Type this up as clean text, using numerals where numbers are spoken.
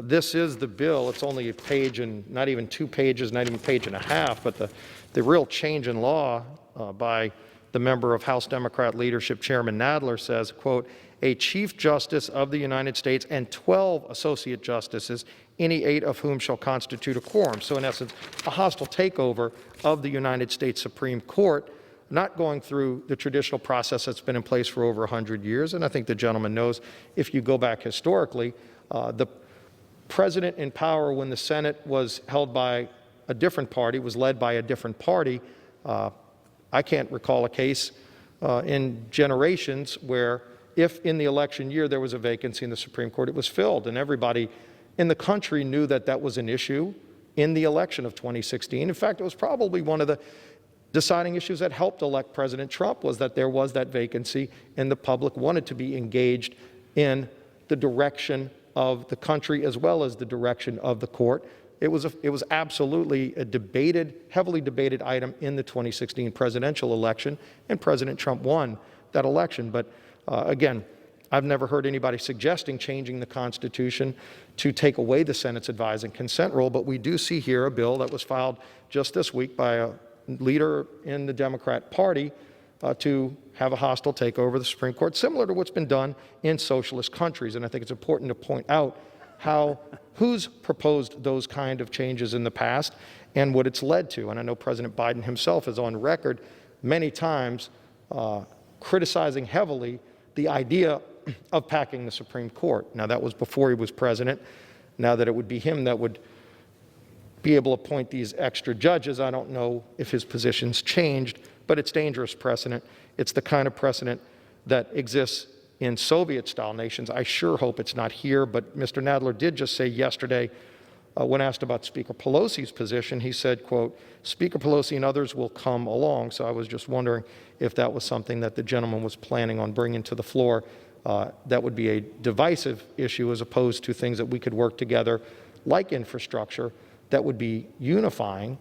this is the bill. It's only a page and not even 2 pages, not even a page and a half, but the real change in law by the member of House Democrat leadership, Chairman Nadler, says, quote, a Chief Justice of the United States and 12 Associate Justices, any 8 of whom shall constitute a quorum. So in essence, a hostile takeover of the United States Supreme Court, not going through the traditional process that's been in place for over 100 years. And I think the gentleman knows, if you go back historically, the president in power when the Senate was held by a different party, was led by a different party. I can't recall a case in generations where if in the election year there was a vacancy in the Supreme Court, it was filled, and everybody in the country knew that that was an issue in the election of 2016. In fact, it was probably one of the deciding issues that helped elect President Trump, was that there was that vacancy and the public wanted to be engaged in the direction of the country as well as the direction of the court. It was absolutely a debated, heavily debated item in the 2016 presidential election, and President Trump won that election. But again, I've never heard anybody suggesting changing the Constitution to take away the Senate's advise and consent rule, but we do see here a bill that was filed just this week by a leader in the Democrat Party to have a hostile takeover of the Supreme Court, similar to what's been done in socialist countries. And I think it's important to point out who's proposed those kind of changes in the past and what it's led to. And I know President Biden himself is on record many times criticizing heavily the idea of packing the Supreme Court. Now, that was before he was president. Now that it would be him that would be able to appoint these extra judges, I don't know if his position's changed, but it's dangerous precedent. It's the kind of precedent that exists in Soviet-style nations. I sure hope it's not here, but Mr. Nadler did just say yesterday, when asked about Speaker Pelosi's position, he said, quote, Speaker Pelosi and others will come along. So I was just wondering if that was something that the gentleman was planning on bringing to the floor. That would be a divisive issue as opposed to things that we could work together, like infrastructure, that would be unifying